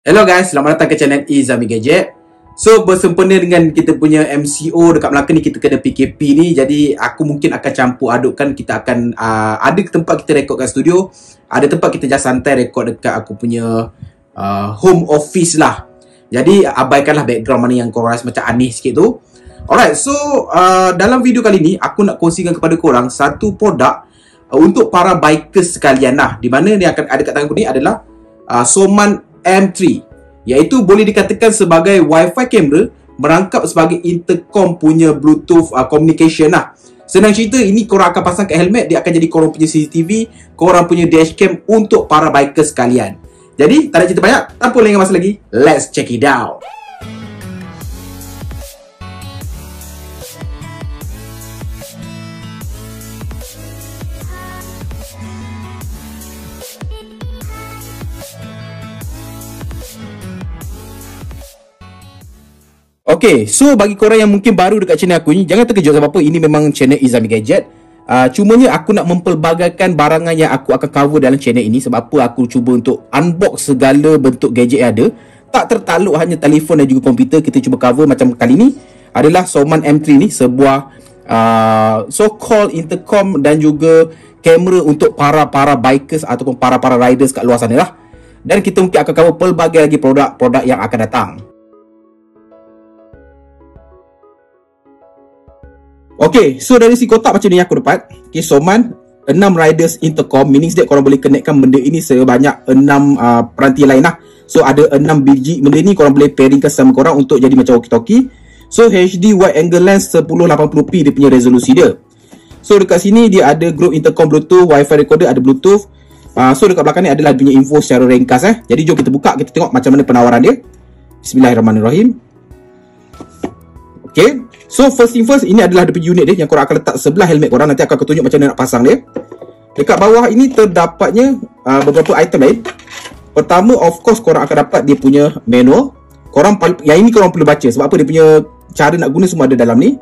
Hello guys, selamat datang ke channel Izami Gadget. So, bersempena dengan kita punya MCO dekat Melaka ni, kita kena PKP ni. Jadi, aku mungkin akan campur adukkan. Kita akan ada tempat kita rekod kat studio, ada tempat kita just santai rekod dekat aku punya home office lah. Jadi, abaikanlah background mana yang korang rasa macam aneh sikit tu. Alright, so dalam video kali ni, aku nak kongsikan kepada korang satu produk untuk para bikers sekalian lah. Di mana yang akan ada kat tangan aku ni adalah Soman M3, iaitu boleh dikatakan sebagai Wi-Fi camera merangkap sebagai intercom punya Bluetooth communication lah. Senang cerita, ini korang akan pasang kat helmet, dia akan jadi korang punya CCTV, korang punya dashcam untuk para bikers sekalian. Jadi, tak ada cerita banyak, tanpa lengah masa lagi, let's check it out. Okay, so bagi korang yang mungkin baru dekat channel aku ni, jangan terkejut sebab apa, ini memang channel Izami Gadget. Cumanya aku nak mempelbagaikan barangan yang aku akan cover dalam channel ini. Sebab apa aku cuba untuk unbox segala bentuk gadget yang ada. Tak tertaluk hanya telefon dan juga komputer. Kita cuba cover macam kali ni adalah Soman M3 ni, sebuah so-called intercom dan juga kamera untuk para bikers ataupun para riders kat luar sana lah. Dan kita mungkin akan cover pelbagai lagi produk-produk yang akan datang. Okay, so dari si kotak macam ni aku dapat. Okay, Soman 6 riders intercom, meaning that korang boleh connectkan benda ini sebanyak 6 peranti lain lah. So ada 6 biji benda ni, korang boleh pairingkan sama korang untuk jadi macam walkie-talkie. So HD wide angle lens 1080p dia punya resolusi dia. So dekat sini dia ada group intercom Bluetooth, Wi-Fi recorder, ada Bluetooth. So dekat belakang ni adalah dia punya info secara ringkas. Jadi jom kita buka, kita tengok macam mana penawaran dia. Bismillahirrahmanirrahim. Okay, so first thing first, ini adalah dia punya unit dia yang korang akan letak sebelah helmet korang. Nanti aku tunjuk macam mana nak pasang dia. Dekat bawah ini terdapatnya beberapa item lain. Pertama, of course, korang akan dapat dia punya manual. Yang ini korang perlu baca sebab apa, dia punya cara nak guna semua ada dalam ni.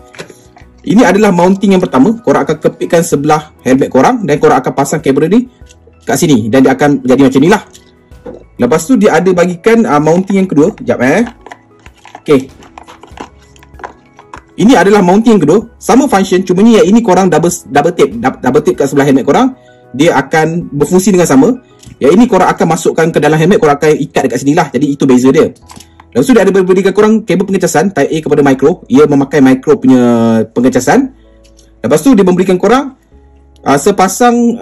Ini adalah mounting yang pertama. Korang akan kepitkan sebelah helmet korang dan korang akan pasang kamera ni kat sini dan dia akan jadi macam ni lah. Lepas tu dia ada bagikan mounting yang kedua. Sekejap Okay, ini adalah mounting yang kedua, sama function, cuma ni yang ini korang double tape kat sebelah helmet korang, dia akan berfungsi dengan sama. Yang ini korang akan masukkan ke dalam helmet, korang akan ikat dekat sini lah. Jadi itu beza dia. Lepas tu dia ada berikan korang kabel pengecasan Type A kepada micro. Ia memakai micro punya pengecasan. Lepas tu dia memberikan korang sepasang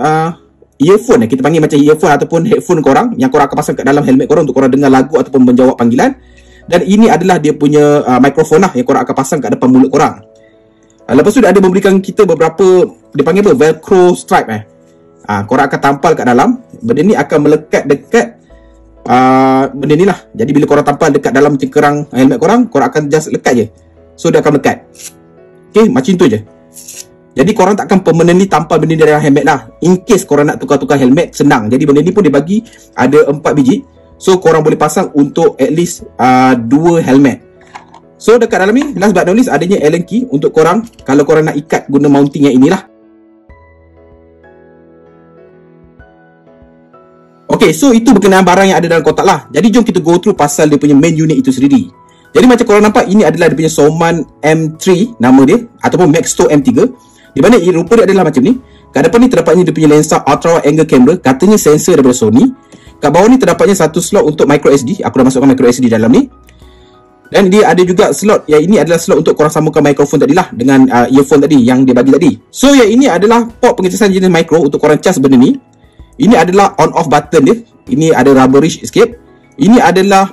earphone, kita panggil macam earphone ataupun headphone korang, yang korang akan pasang kat dalam helmet korang untuk korang dengar lagu ataupun menjawab panggilan. Dan ini adalah dia punya mikrofon lah yang korang akan pasang kat depan mulut korang. Lepas tu dia ada memberikan kita beberapa, dia panggil apa, velcro stripe korang akan tampal kat dalam. Benda ni akan melekat dekat benda ni lah. Jadi bila korang tampal dekat dalam cengkerang helmet korang, korang akan just lekat je. So dia akan melekat. Okay, macam tu je. Jadi korang takkan permanently tampal benda ni dalam helmet lah. In case korang nak tukar-tukar helmet, senang. Jadi benda ni pun dia bagi ada 4 biji. So korang boleh pasang untuk at least 2 helmet. So dekat dalam ni, last but not least, adanya Allen key untuk korang kalau korang nak ikat guna mounting yang inilah. Okay, so itu berkenaan barang yang ada dalam kotak lah. Jadi jom kita go through pasal dia punya main unit itu sendiri. Jadi macam korang nampak, ini adalah dia punya Soman M3 nama dia, ataupun Maxto M3. Di mana rupa dia adalah macam ni. Kat depan ni terdapatnya dia punya lensa ultra wide angle camera, katanya sensor daripada Sony. Kat bawah ni terdapatnya satu slot untuk micro SD. Aku dah masukkan micro SD dalam ni. Dan dia ada juga slot, yang ini adalah slot untuk korang sambungkan mikrofon tadi lah dengan earphone tadi yang dia bagi tadi. So yang ini adalah port pengecasan jenis micro untuk korang cas benda ni. Ini adalah on off button dia. Ini ada rubberish sikit. Ini adalah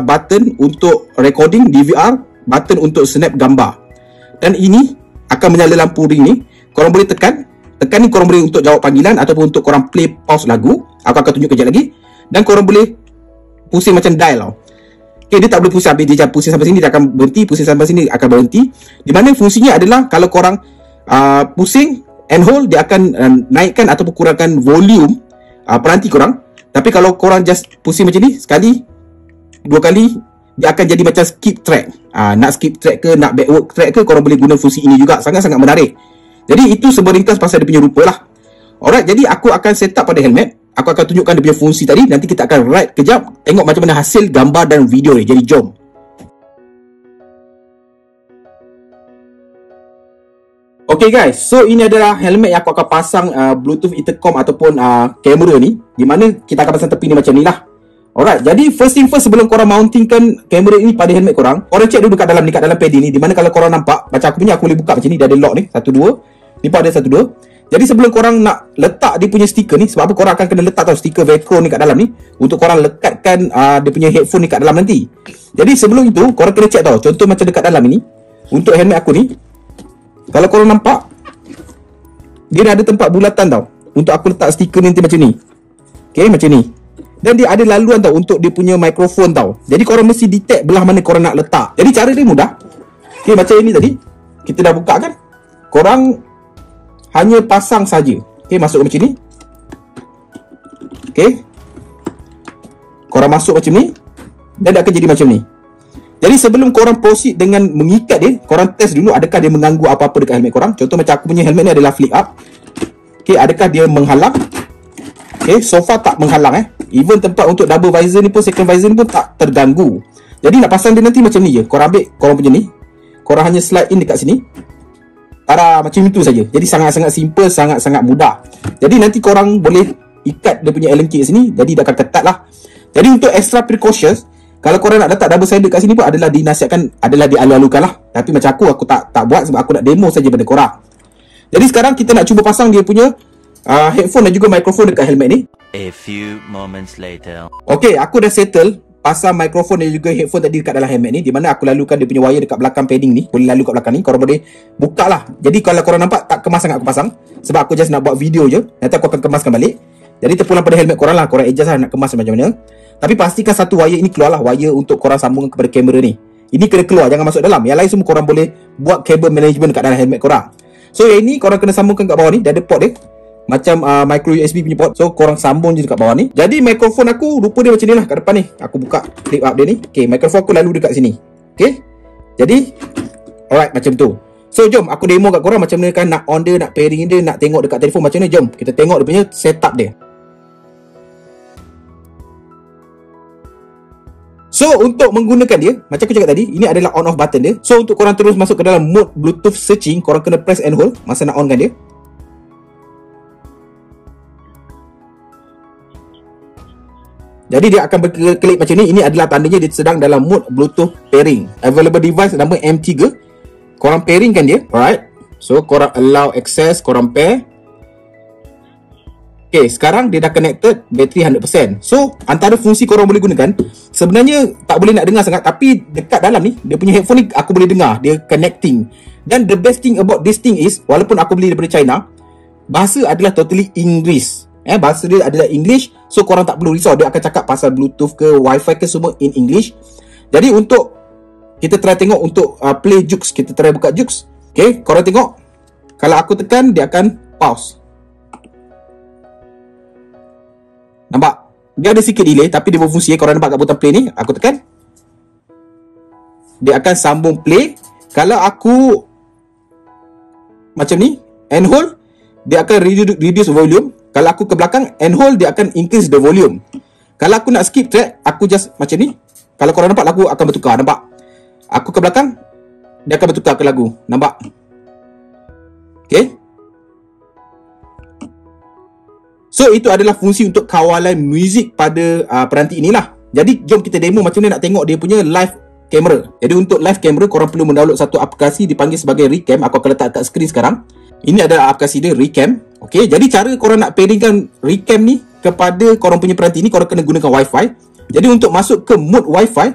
button untuk recording DVR, button untuk snap gambar. Dan ini akan menyala lampu ring ni. Korang boleh tekan ni, korang boleh untuk jawab panggilan ataupun untuk korang play pause lagu. Aku akan tunjuk kejap lagi. Dan korang boleh pusing macam dial tau. Okay, dia tak boleh pusing habis, dia pusing sampai sini dia akan berhenti, pusing sampai sini akan berhenti. Di mana fungsinya adalah kalau korang pusing and hold, dia akan naikkan ataupun kurangkan volume peranti korang. Tapi kalau korang just pusing macam ni, sekali, 2 kali, dia akan jadi macam skip track. Nak skip track ke, nak backward track ke, korang boleh guna fungsi ini juga. Sangat-sangat menarik. Jadi itu seberingkas pasal dia punya rupa lah. Alright, jadi aku akan set up pada helmet. aku akan tunjukkan dia punya fungsi tadi. Nanti kita akan ride kejap, tengok macam mana hasil gambar dan video ni. Jadi jom. Okay guys, so ini adalah helmet yang aku akan pasang Bluetooth intercom ataupun kamera ni, di mana kita akan pasang tepi ni macam ni lah. Alright, jadi first thing first, sebelum korang mountingkan kamera ini pada helmet korang check dulu kat dalam padding ni, di mana kalau korang nampak macam aku punya, aku boleh buka macam ni, dia ada lock ni, 1 2. Ni pun ada 1 2. Jadi sebelum korang nak letak dia punya stiker ni, sebab apa korang akan kena letak tau stiker velcro ni kat dalam ni, untuk korang lekatkan dia punya headphone ni kat dalam nanti. Jadi sebelum itu korang kena check tau, contoh macam dekat dalam ini, untuk helmet aku ni, kalau korang nampak, dia dah ada tempat bulatan tau untuk aku letak stiker nanti macam ni. Okay, macam ni. Dan dia ada laluan tau untuk dia punya mikrofon tau. Jadi korang mesti detect belah mana korang nak letak. Jadi cara dia mudah. Okay, macam ini tadi, kita dah buka kan. Korang hanya pasang saja. Okay, masuk macam ni. Okay, korang masuk macam ni, dan dia akan jadi macam ni. Jadi sebelum korang proceed dengan mengikat dia, korang test dulu adakah dia mengganggu apa-apa dekat helmet korang. Contoh macam aku punya helmet ni adalah flip up. Okay, adakah dia menghalang? Okay, so far tak menghalang Even tempat untuk double visor ni pun, second visor ni pun tak terganggu. Jadi nak pasang dia nanti macam ni je. Korang ambil korang punya ni, korang hanya slide in dekat sini. Tada, macam itu saja. Jadi sangat-sangat simple, sangat-sangat mudah. Jadi nanti korang boleh ikat dia punya Allen key kat sini, jadi dia akan ketat lah. Jadi untuk extra precautions, kalau korang nak letak double sided kat sini pun adalah dinasihatkan, adalah dialu-alukan lah. Tapi macam aku tak buat sebab aku nak demo saja pada korang. Jadi sekarang kita nak cuba pasang dia punya headphone dan juga mikrofon dekat helmet ni. A few moments later. Okay, aku dah settle pasang mikrofon dan juga headphone tadi dekat dalam helmet ni, di mana aku lalukan dia punya wire dekat belakang padding ni. Boleh lalu kat belakang ni, korang boleh buka lah. Jadi kalau korang nampak tak kemas sangat aku pasang, sebab aku just nak buat video je. Nanti aku akan kemaskan balik. Jadi terpulang pada helmet korang lah, korang adjust lah nak kemas macam mana. Tapi pastikan satu wire ini keluar lah, wire untuk korang sambung kepada kamera ni. Ini kena keluar, jangan masuk dalam. Yang lain semua korang boleh buat cable management kat dalam helmet korang. So yang ini korang kena sambungkan kat bawah ni, dia ada port dia, macam micro USB punya port. So korang sambung je dekat bawah ni. Jadi mikrofon aku rupa dia macam ni lah kat depan ni. Aku buka flip up dia ni. Okay, mikrofon aku lalu dekat sini. Okay, jadi alright, macam tu. So jom aku demo kat korang macam mana kan nak on dia, nak pairing dia, nak tengok dekat telefon macam mana. Jom kita tengok dia punya setup dia. So untuk menggunakan dia, macam aku cakap tadi, ini adalah on off button dia. So untuk korang terus masuk ke dalam mode Bluetooth searching, korang kena press and hold masa nak onkan dia. Jadi dia akan berkelip macam ni. Ini adalah tandanya dia sedang dalam mode Bluetooth pairing. Available device nama M3. Korang pairingkan dia. Alright, so korang allow access, korang pair. Okay, sekarang dia dah connected, bateri 100%. So, antara fungsi korang boleh gunakan, sebenarnya tak boleh nak dengar sangat, tapi dekat dalam ni, dia punya headphone ni aku boleh dengar, dia connecting. Dan the best thing about this thing is, walaupun aku beli daripada China, bahasa adalah totally English. Bahasa dia adalah English, so korang tak perlu risau, dia akan cakap pasal Bluetooth ke, Wi-Fi ke, semua in English. Jadi untuk, kita try tengok untuk play Joox, kita try buka Joox. Okay, korang tengok, kalau aku tekan, dia akan pause. Nampak? Dia ada sikit delay tapi dia berfungsi. Korang nampak kat butang play ni, aku tekan, dia akan sambung play. Kalau aku macam ni, and hold, dia akan reduce volume. Kalau aku ke belakang, and hold, dia akan increase the volume. Kalau aku nak skip track, aku just macam ni. Kalau korang nampak, lagu akan bertukar. Nampak? Aku ke belakang, dia akan bertukar ke lagu. Nampak? Okay. So itu adalah fungsi untuk kawalan muzik pada peranti inilah. Jadi jom kita demo macam mana nak tengok dia punya live camera. Jadi untuk live camera, korang perlu mendownload satu aplikasi dipanggil sebagai Recam. Aku akan letak kat skrin sekarang. Ini adalah aplikasi dia, Recam. Okay, jadi cara korang nak pairingkan Recam ni kepada korang punya peranti ni, korang kena gunakan Wi-Fi. Jadi untuk masuk ke mode Wi-Fi,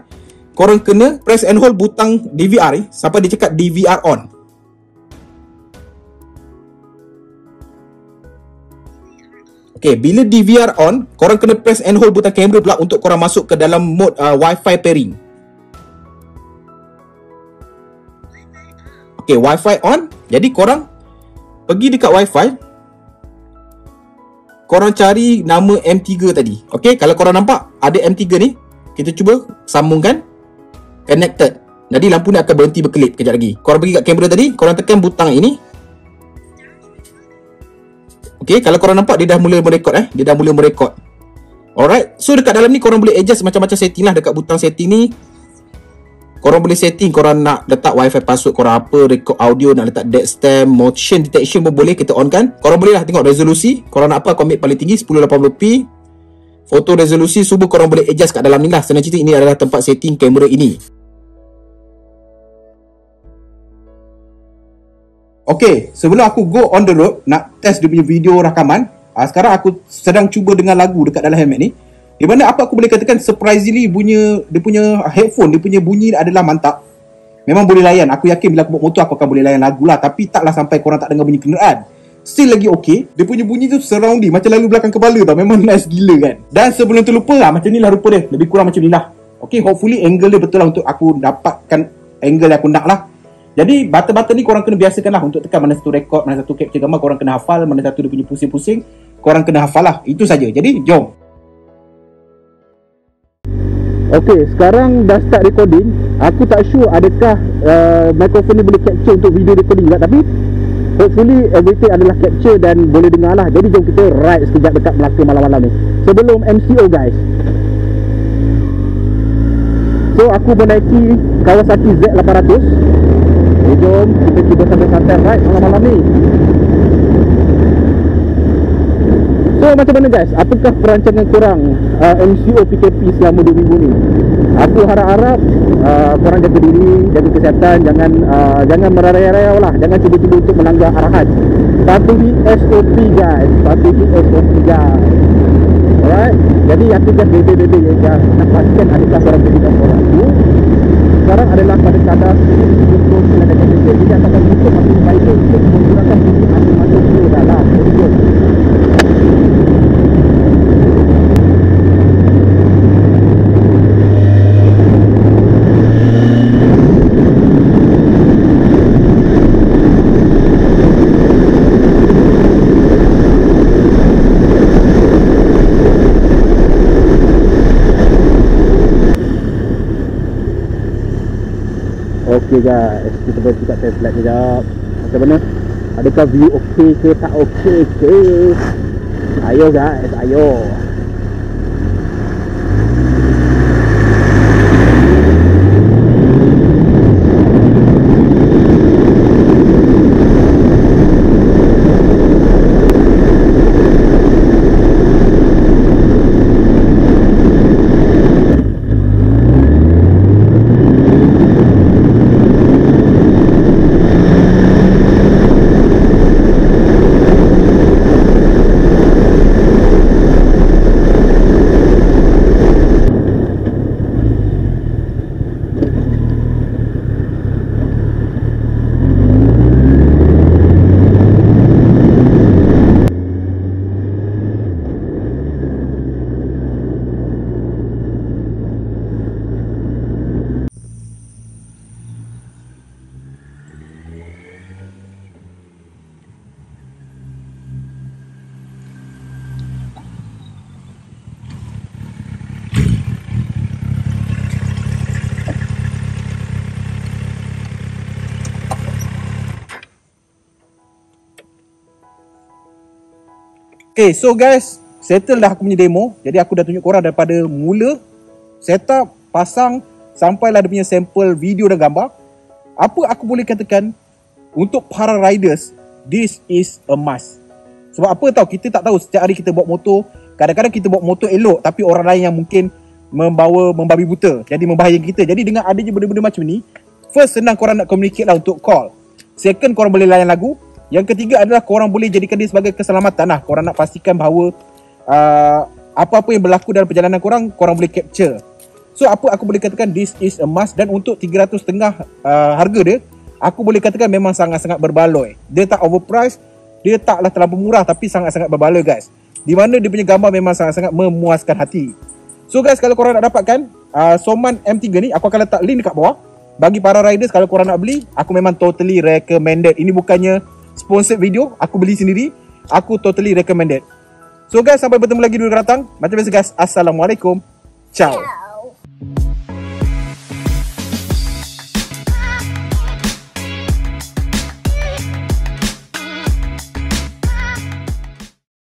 korang kena press and hold butang DVR ni sampai dia cakap DVR on. Okay, bila DVR on, korang kena press and hold butang kamera pula untuk korang masuk ke dalam mode Wi-Fi pairing. Okay, Wi-Fi on. Jadi korang pergi dekat Wi-Fi, korang cari nama M3 tadi. Okay, kalau korang nampak ada M3 ni, kita cuba sambungkan, connected. Jadi lampu ni akan berhenti berkelip kejap lagi. Korang pergi kat kamera tadi, korang tekan butang ini. Okay, kalau korang nampak dia dah mula merekod Dia dah mula merekod. Alright, so dekat dalam ni korang boleh adjust macam-macam setting lah. Dekat butang setting ni korang boleh setting, korang nak letak wifi password korang apa, record audio, nak letak dead stamp, motion detection pun boleh kita on kan. Korang boleh lah tengok resolusi, korang nak apa, commit paling tinggi 1080p, foto resolusi, semua korang boleh adjust kat dalam ni lah. Senang cerita, ini adalah tempat setting kamera ini. Okay, sebelum aku go on the road nak test dia punya video rakaman, sekarang aku sedang cuba dengar lagu dekat dalam helmet ni. Di mana apa aku boleh katakan surprisingly dia punya headphone, dia punya bunyi adalah mantap. Memang boleh layan. Aku yakin bila aku bawa motor aku akan boleh layan lagu lah. Tapi taklah sampai korang tak dengar bunyi kenderaan. Still lagi okay. Dia punya bunyi tu surrounding, macam lalu belakang kepala tau. Memang nice gila kan. Dan sebelum terlupa lah, macam ni lah rupa dia. Lebih kurang macam ni lah. Okay, hopefully angle dia betul lah untuk aku dapatkan angle yang aku nak lah. Jadi button-button ni korang kena biasakan lah untuk tekan mana satu record, mana satu capture gambar. Korang kena hafal, mana satu dia punya pusing-pusing, korang kena hafal lah. Itu saja. Jadi jom. Okay, sekarang dah start recording. Aku tak sure adakah microphone ni boleh capture untuk video recording juga. Tapi hopefully everything adalah capture dan boleh dengar lah. Jadi jom kita ride sekejap dekat Melaka malam-malam ni sebelum MCO guys. So aku menaiki Kawasaki Z800. Jom kita cuba santai-santai ride malam-malam ni. So macam mana guys, apakah perancangan korang MCO PKP selama 2 minggu ni? Aku harap-harap korang jaga diri, jaga kesihatan, jangan merayau-rayau lah, jangan cuba-cuba untuk melanggar arahan. Patuhi SOP guys, patuhi SOP guys. Alright, jadi aku just bebe-bebe je nak pastikan adakah korang berikan korang tu. Sekarang adalah pada kadar 99 degree, jadi akan cukup makin baik untuk menggunakan bunyi masuk ke dalam. Okay guys, kita boleh buka test light sekejap. Macam mana? Adakah view okey ke tak okey ke? Ayo guys, ayo. Okay, so guys, settle dah aku punya demo. Jadi aku dah tunjuk korang daripada mula setup, pasang, sampailah dia punya sampel video dan gambar. Apa aku boleh katakan, untuk para riders, this is a must. Sebab apa tahu, kita tak tahu setiap hari kita bawa motor. Kadang-kadang kita bawa motor elok, tapi orang lain yang mungkin membabi buta, jadi membahayakan kita. Jadi dengan adanya benda-benda macam ni, first, senang korang nak communicate lah untuk call. Second, korang boleh layan lagu. Yang ketiga adalah korang boleh jadikan dia sebagai keselamatan lah. Korang nak pastikan bahawa apa-apa yang berlaku dalam perjalanan korang boleh capture. So apa aku boleh katakan, this is a must. Dan untuk 300 setengah harga dia, aku boleh katakan memang sangat-sangat berbaloi. Dia tak overpriced, dia taklah terlalu murah, tapi sangat-sangat berbaloi guys. Di mana dia punya gambar memang sangat-sangat memuaskan hati. So guys, kalau korang nak dapatkan Soman M3 ni, aku akan letak link dekat bawah. Bagi para riders, kalau korang nak beli, aku memang totally recommended. Ini bukannya sponsored video, aku beli sendiri. Aku totally recommended. So guys, sampai bertemu lagi di video akan datang. Macam biasa guys, Assalamualaikum. Ciao.